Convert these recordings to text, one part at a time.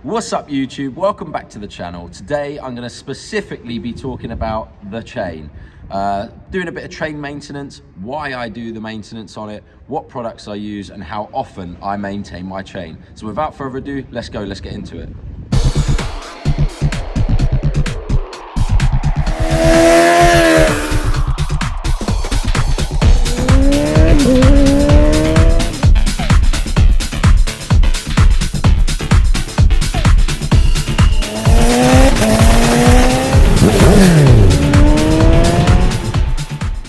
What's up YouTube? Welcome back to the channel. Today I'm going to specifically be talking about the chain. Doing a bit of chain maintenance, why I do the maintenance on it, what products I use and how often I maintain my chain. So without further ado, let's get into it.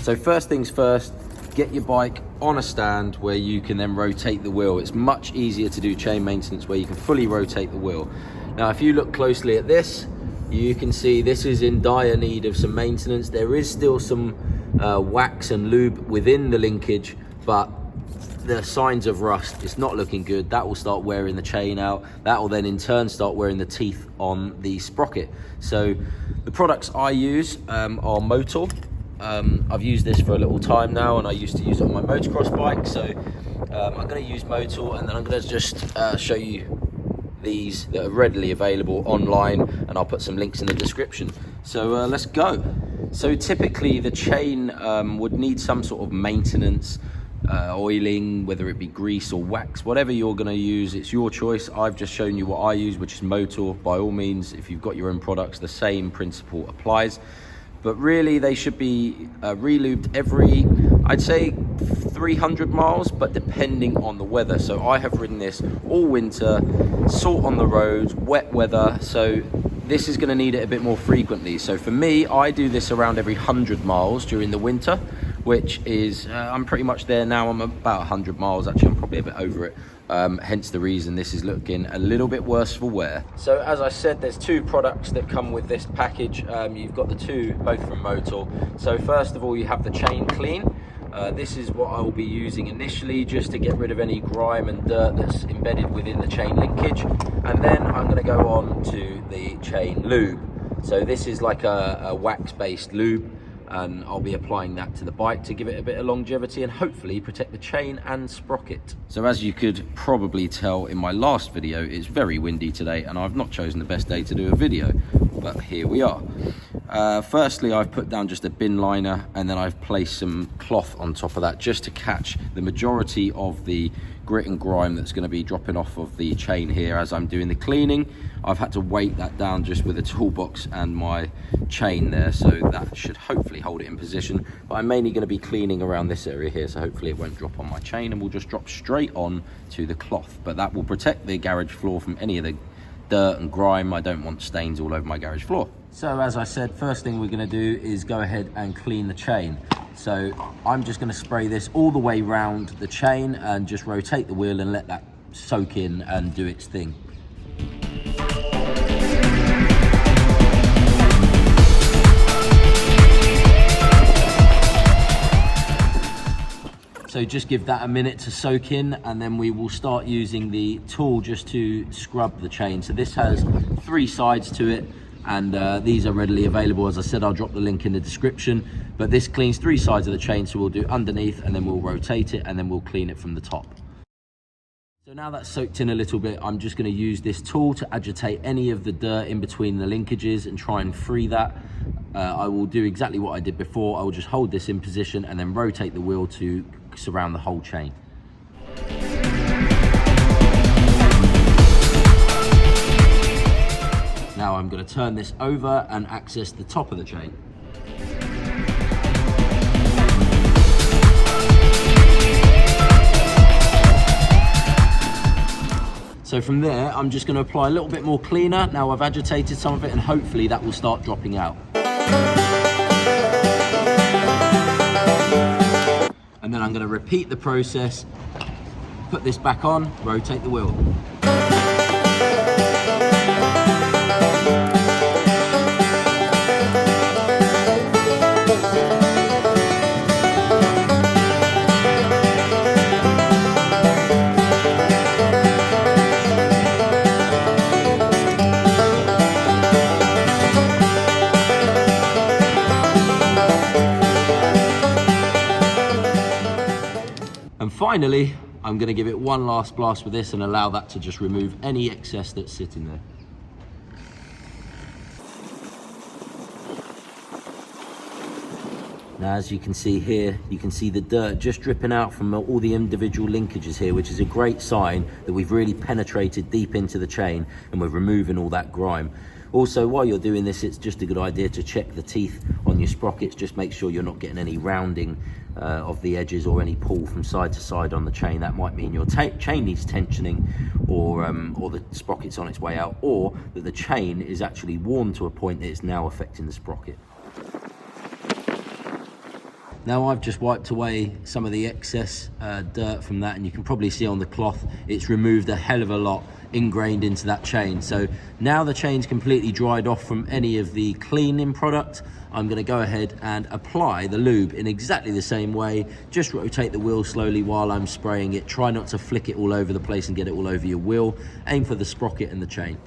So first things first, get your bike on a stand where you can then rotate the wheel. It's much easier to do chain maintenance where you can fully rotate the wheel. Now, if you look closely at this, you can see this is in dire need of some maintenance. There is still some wax and lube within the linkage, but the signs of rust, it's not looking good. That will start wearing the chain out. That will then in turn start wearing the teeth on the sprocket. So the products I use are Motul. I've used this for a little time now, and I used to use it on my motocross bike. So I'm going to use Motul, and then I'm going to just show you these that are readily available online, and I'll put some links in the description. So let's go. So typically the chain would need some sort of maintenance, oiling, whether it be grease or wax, whatever you're going to use, it's your choice. I've just shown you what I use, which is Motul. By all means, if you've got your own products, the same principle applies. But really they should be re-lubed every, I'd say 300 miles, but depending on the weather. So I have ridden this all winter, salt on the road, wet weather, so this is going to need it a bit more frequently. So for me, I do this around every 100 miles during the winter, which is, I'm pretty much there now. I'm about 100 miles, actually I'm probably a bit over it. Hence the reason this is looking a little bit worse for wear. So as I said, there's two products that come with this package. You've got the two, both from Motul. So first of all, you have the chain clean. This is what I will be using initially, just to get rid of any grime and dirt that's embedded within the chain linkage. And then I'm going to go on to the chain lube. So this is like a wax-based lube, and I'll be applying that to the bike to give it a bit of longevity and hopefully protect the chain and sprocket. So as you could probably tell in my last video, it's very windy today and I've not chosen the best day to do a video, but here we are. Firstly, I've put down just a bin liner, and then I've placed some cloth on top of that just to catch the majority of the grit and grime that's going to be dropping off of the chain here as I'm doing the cleaning. I've had to weight that down just with a toolbox and my chain there, so that should hopefully hold it in position. But I'm mainly going to be cleaning around this area here, so hopefully it won't drop on my chain and will just drop straight on to the cloth. But that will protect the garage floor from any of the dirt and grime. I don't want stains all over my garage floor. So as I said, first thing we're going to do is go ahead and clean the chain. So I'm just going to spray this all the way round the chain and just rotate the wheel and let that soak in and do its thing. So just give that a minute to soak in, and then we will start using the tool just to scrub the chain. So this has three sides to it, and these are readily available. As I said, I'll drop the link in the description, but this cleans three sides of the chain. So we'll do underneath, and then we'll rotate it, and then we'll clean it from the top. So now that's soaked in a little bit, I'm just going to use this tool to agitate any of the dirt in between the linkages and try and free that. I will do exactly what I did before. I will just hold this in position and then rotate the wheel to surround the whole chain. Now I'm going to turn this over and access the top of the chain. So from there, I'm just going to apply a little bit more cleaner. Now I've agitated some of it, and hopefully that will start dropping out. And then I'm going to repeat the process, put this back on, rotate the wheel. And finally, I'm going to give it one last blast with this and allow that to just remove any excess that's sitting there. Now, as you can see here, you can see the dirt just dripping out from all the individual linkages here, which is a great sign that we've really penetrated deep into the chain and we're removing all that grime. Also, while you're doing this, it's just a good idea to check the teeth on your sprockets. Just make sure you're not getting any rounding of the edges or any pull from side to side on the chain. That might mean your chain needs tensioning, or the sprocket's on its way out, or that the chain is actually worn to a point that it's now affecting the sprocket. Now I've just wiped away some of the excess dirt from that, and you can probably see on the cloth it's removed a hell of a lot ingrained into that chain. So now the chain's completely dried off from any of the cleaning product, I'm going to go ahead and apply the lube in exactly the same way. Just rotate the wheel slowly while I'm spraying it. Try not to flick it all over the place and get it all over your wheel. Aim for the sprocket and the chain.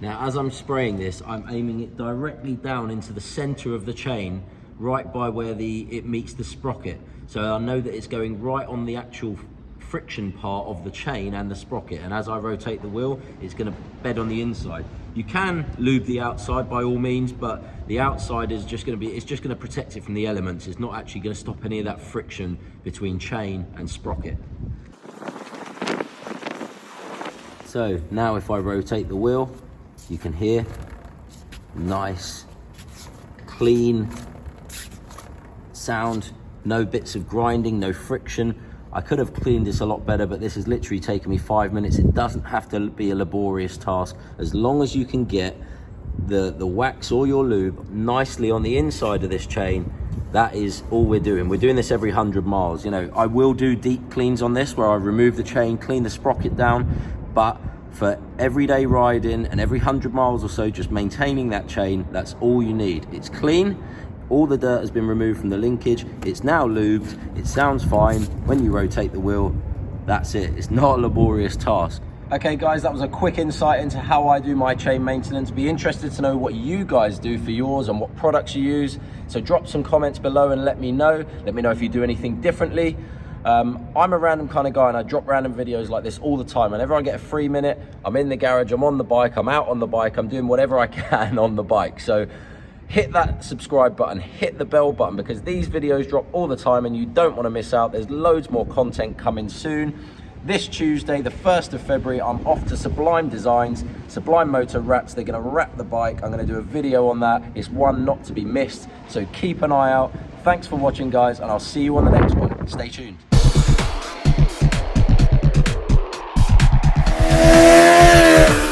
Now, as I'm spraying this, I'm aiming it directly down into the center of the chain, right by where it meets the sprocket. So I know that it's going right on the actual friction part of the chain and the sprocket. And as I rotate the wheel, it's going to bed on the inside. You can lube the outside by all means, but the outside is just going to it's just going to protect it from the elements. It's not actually going to stop any of that friction between chain and sprocket. So now if I rotate the wheel, you can hear nice, clean sound, no bits of grinding, no friction. I could have cleaned this a lot better, but this has literally taken me 5 minutes. It doesn't have to be a laborious task. As long as you can get the wax or your lube nicely on the inside of this chain, that is all we're doing. We're doing this every 100 miles. You know, I will do deep cleans on this where I remove the chain, clean the sprocket down, but for everyday riding and every 100 miles or so, just maintaining that chain, that's all you need. It's clean, all the dirt has been removed from the linkage, it's now lubed, it sounds fine. When you rotate the wheel, that's it. It's not a laborious task. Okay guys, that was a quick insight into how I do my chain maintenance. Be interested to know what you guys do for yours and what products you use. So drop some comments below and let me know. Let me know if you do anything differently. I'm a random kind of guy and I drop random videos like this all the time. Whenever I get a free minute, I'm in the garage, I'm on the bike, I'm out on the bike, I'm doing whatever I can on the bike. So hit that subscribe button, hit the bell button, because these videos drop all the time and you don't want to miss out. There's loads more content coming soon. This Tuesday, the 1st of February, I'm off to Sublime Designs, Sublime Motor Wraps. They're going to wrap the bike. I'm going to do a video on that. It's one not to be missed, so keep an eye out. Thanks for watching, guys, and I'll see you on the next one. Stay tuned.